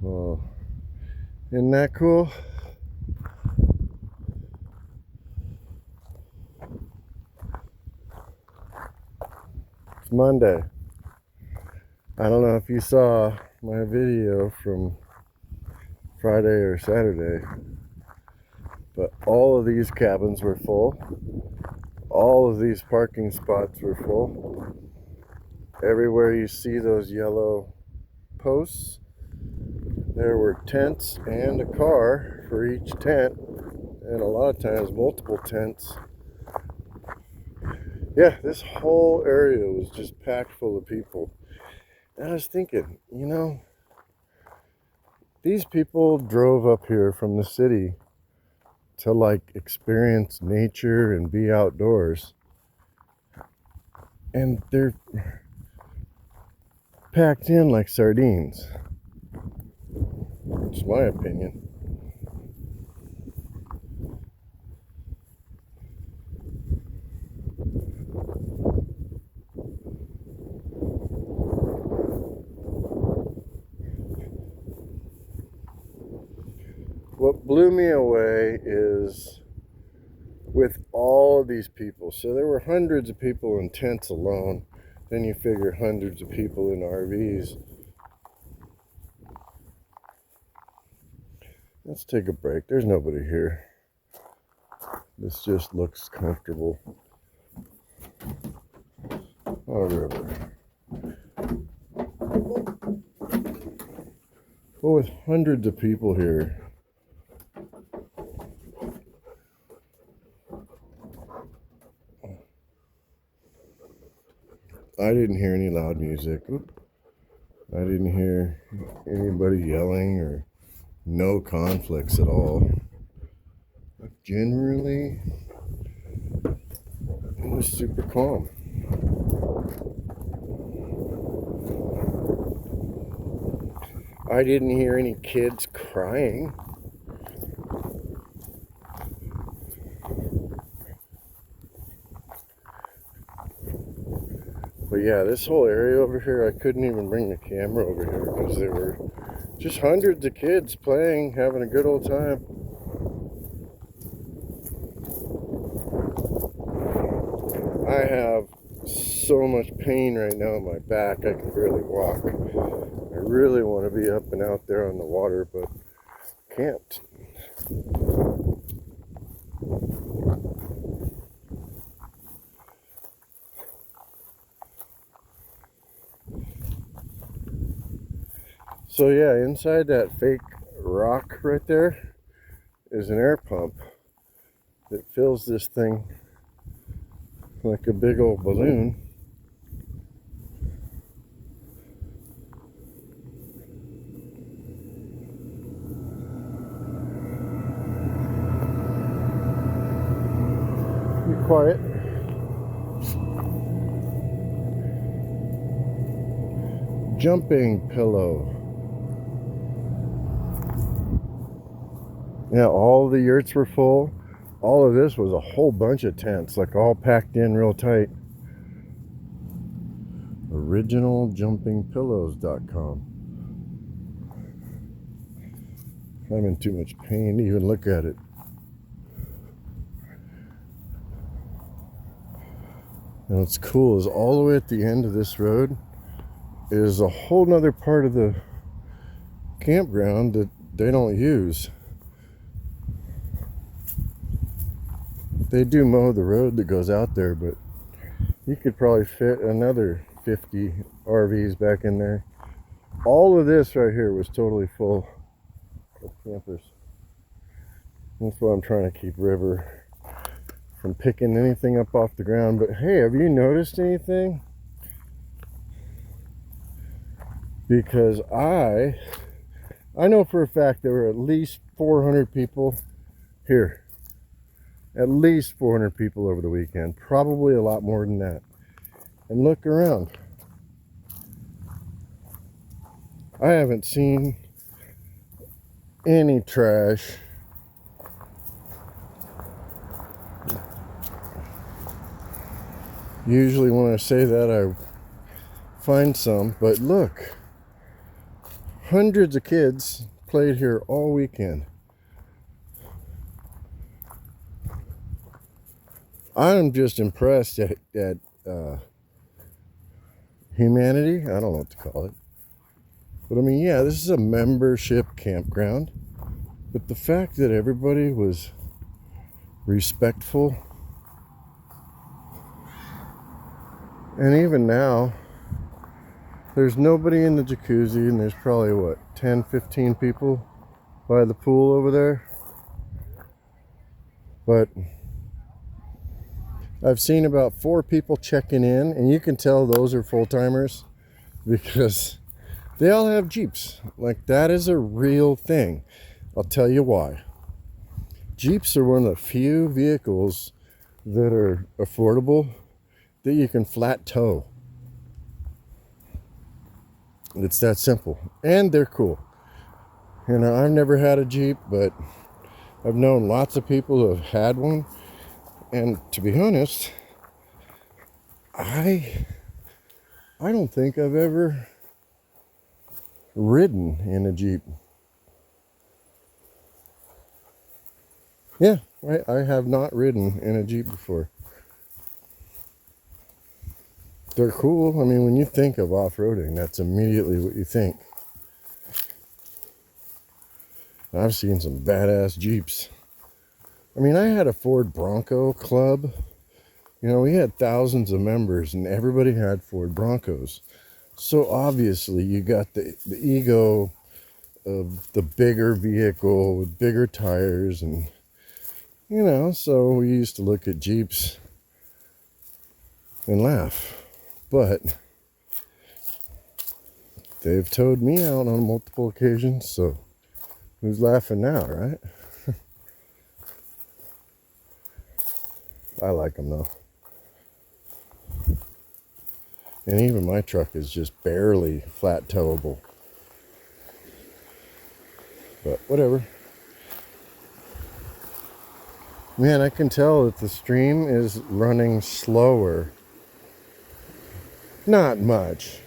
Well, isn't that cool? It's Monday. I don't know if you saw my video from Friday or Saturday, but all of these cabins were full. All of these parking spots were full. Everywhere you see those yellow posts, there were tents and a car for each tent, and a lot of times multiple tents. Yeah, this whole area was just packed full of people. And I was thinking, these people drove up here from the city to like experience nature and be outdoors. And they're packed in like sardines. It's my opinion. What blew me away is with all of these people. So there were hundreds of people in tents alone. Then you figure hundreds of people in RVs. Let's take a break. There's nobody here. This just looks comfortable. Oh, river. Well, with hundreds of people here, I didn't hear any loud music. I didn't hear anybody yelling or no conflicts at all. Generally, it was super calm. I didn't hear any kids crying. But yeah, this whole area over here, I couldn't even bring the camera over here because there were just hundreds of kids playing, having a good old time. I have so much pain right now in my back, I can barely walk. I really want to be up and out there on the water, but can't. So yeah, inside that fake rock right there is an air pump that fills this thing like a big old balloon. Be quiet. Jumping pillow. Yeah, all the yurts were full. All of this was a whole bunch of tents, like all packed in real tight. OriginalJumpingPillows.com. I'm in too much pain to even look at it. And what's cool is all the way at the end of this road is a whole nother part of the campground that they don't use. They do mow the road that goes out there, but you could probably fit another 50 RVs back in there. All of this right here was totally full of campers. That's why I'm trying to keep River from picking anything up off the ground. But hey, have you noticed anything? Because I know for a fact there were at least 400 people here. At least 400 people over the weekend. Probably a lot more than that. And look around. I haven't seen any trash. Usually when I say that I find some, but look. Hundreds of kids played here all weekend. I'm just impressed at humanity. I don't know what to call it. But I mean, yeah, this is a membership campground. But the fact that everybody was respectful. And even now, there's nobody in the jacuzzi, and there's probably, what, 10, 15 people by the pool over there. But I've seen about 4 people checking in, and you can tell those are full-timers because they all have Jeeps. Like, that is a real thing. I'll tell you why. Jeeps are one of the few vehicles that are affordable that you can flat tow. It's that simple. And they're cool. You know, I've never had a Jeep, but I've known lots of people who have had one. And to be honest, I don't think I've ever ridden in a Jeep. Yeah, I have not ridden in a Jeep before. They're cool. I mean, when you think of off-roading, that's immediately what you think. I've seen some badass Jeeps. I mean, I had a Ford Bronco club. You know, we had thousands of members, and everybody had Ford Broncos. So obviously, you got the ego of the bigger vehicle with bigger tires, and you know, so we used to look at Jeeps and laugh. But they've towed me out on multiple occasions, so who's laughing now, right? I like them though. And even my truck is just barely flat towable. But whatever. Man, I can tell that the stream is running slower. Not much,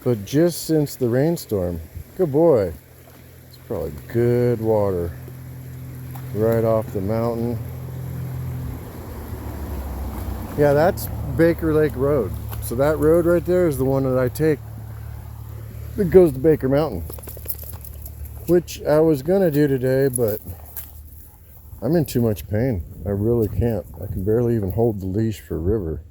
but just since the rainstorm. Good boy. It's probably good water right off the mountain. Yeah, that's Baker Lake Road. So that road right there is the one that I take that goes to Baker Mountain, which I was gonna do today, but I'm in too much pain. I really can't. I can barely even hold the leash for river.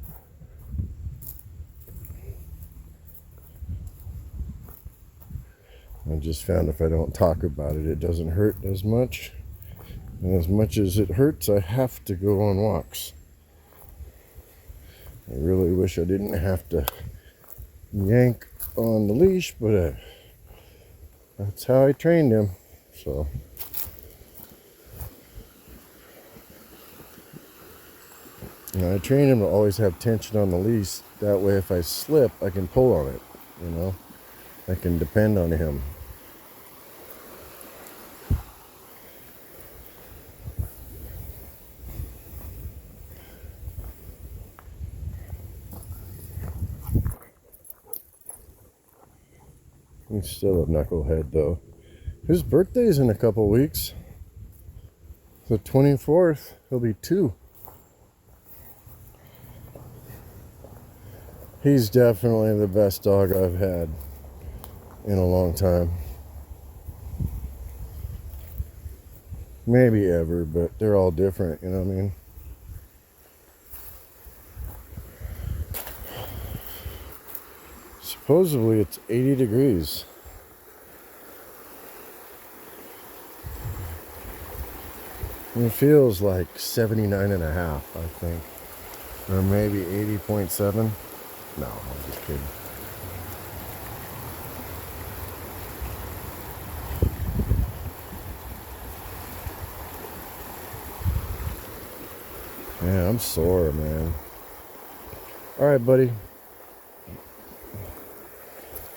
I just found if I don't talk about it, it doesn't hurt as much. And as much as it hurts, I have to go on walks. I really wish I didn't have to yank on the leash, but that's how I trained him. So. And I train him to always have tension on the leash. That way, if I slip, I can pull on it. You know, I can depend on him. He's still a knucklehead, though. His birthday's in a couple weeks. The 24th, he'll be 2. He's definitely the best dog I've had in a long time. Maybe ever, but they're all different, you know what I mean? Supposedly it's 80 degrees. And it feels like 79.5, I think. Or maybe 80.7. No, I'm just kidding. Yeah, I'm sore, man. All right, buddy.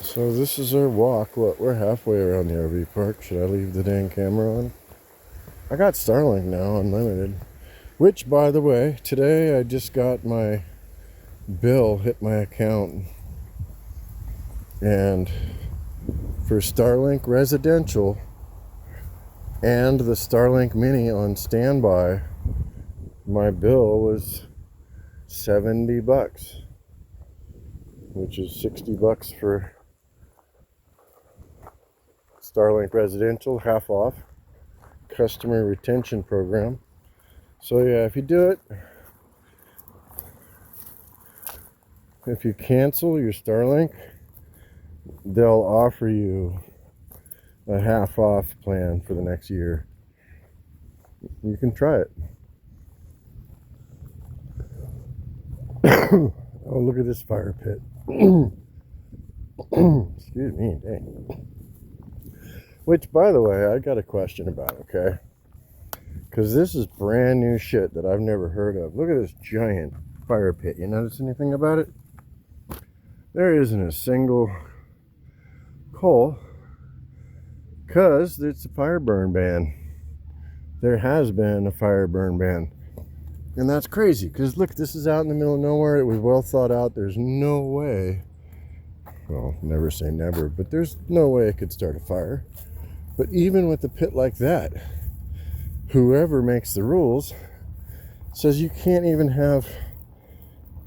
So this is our walk. What? We're halfway around the RV park. Should I leave the dang camera on? I got Starlink now, unlimited. Which, by the way, today I just got my bill hit my account, and for Starlink residential and the Starlink Mini on standby, my bill was $70, which is $60 for Starlink residential, half off, customer retention program. So yeah, if you do it, if you cancel your Starlink, they'll offer you a half off plan for the next year. You can try it. Oh, look at this fire pit. Excuse me, dang. Which, by the way, I got a question about, okay? Because this is brand new shit that I've never heard of. Look at this giant fire pit. You notice anything about it? There isn't a single coal, because it's a fire burn ban. There has been a fire burn ban. And that's crazy, because look, this is out in the middle of nowhere. It was well thought out. There's no way, well, never say never, but there's no way it could start a fire. But even with a pit like that, whoever makes the rules says you can't even have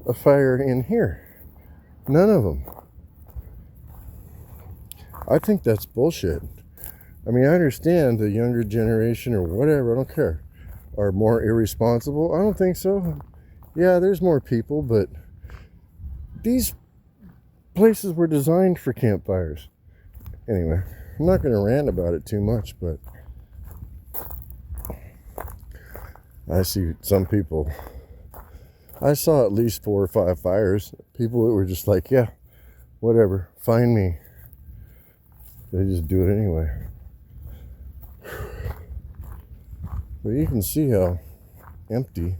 a fire in here. None of them. I think that's bullshit. I mean, I understand the younger generation or whatever, I don't care, are more irresponsible. I don't think so. Yeah, there's more people, but these places were designed for campfires. Anyway, I'm not going to rant about it too much, but I see some people. I saw at least 4 or 5 fires. People that were just like, yeah, whatever, find me. They just do it anyway. But you can see how empty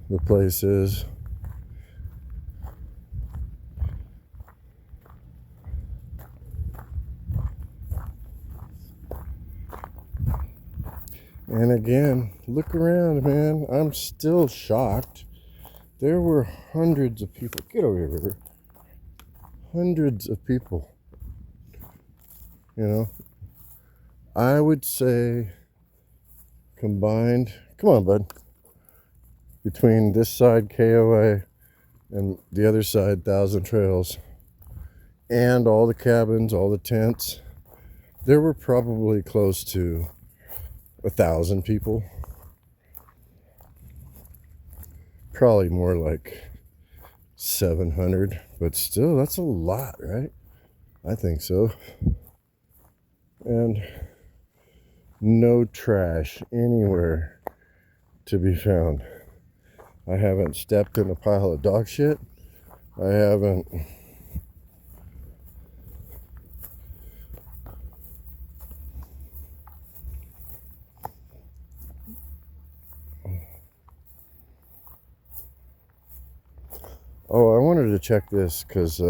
the place is. And again, look around, man. I'm still shocked. There were hundreds of people. Get over here, River. Hundreds of people. You know, I would say combined, come on, bud, between this side KOA and the other side Thousand Trails and all the cabins, all the tents, there were probably close to 1,000 people. Probably more like 700, but still, that's a lot, right? I think so. And no trash anywhere to be found. I haven't stepped in a pile of dog shit. I haven't. Oh, I wanted to check this because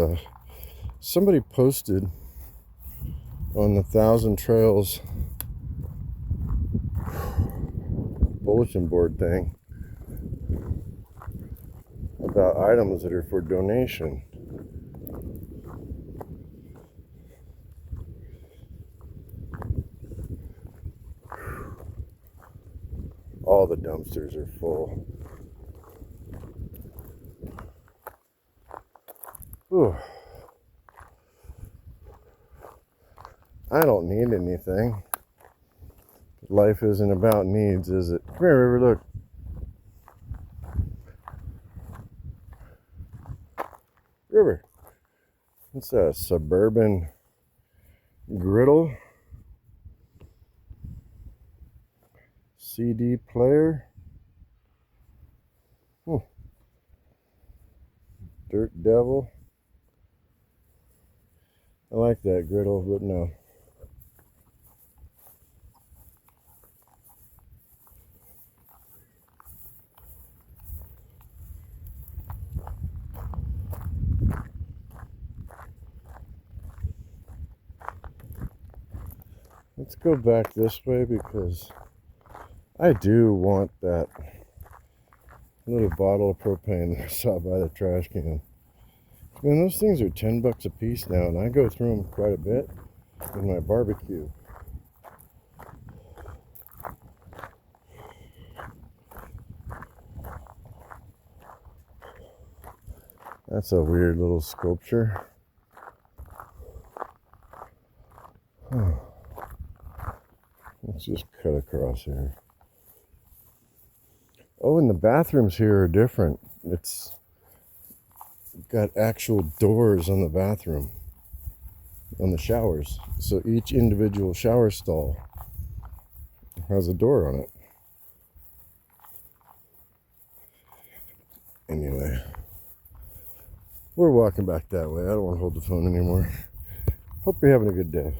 somebody posted on the Thousand Trails bulletin board thing about items that are for donation. All the dumpsters are full. Whew. I don't need anything. Life isn't about needs, is it? Come here, River, look. River. It's a Suburban griddle. CD player. Dirt Devil. I like that griddle, but no. Let's go back this way because I do want that little bottle of propane that I saw by the trash can. Man, those things are $10 a piece now, and I go through them quite a bit with my barbecue. That's a weird little sculpture. Let's just cut across here. Oh, and the bathrooms here are different. It's got actual doors on the bathroom, on the showers. So each individual shower stall has a door on it. Anyway, we're walking back that way. I don't want to hold the phone anymore. Hope you're having a good day.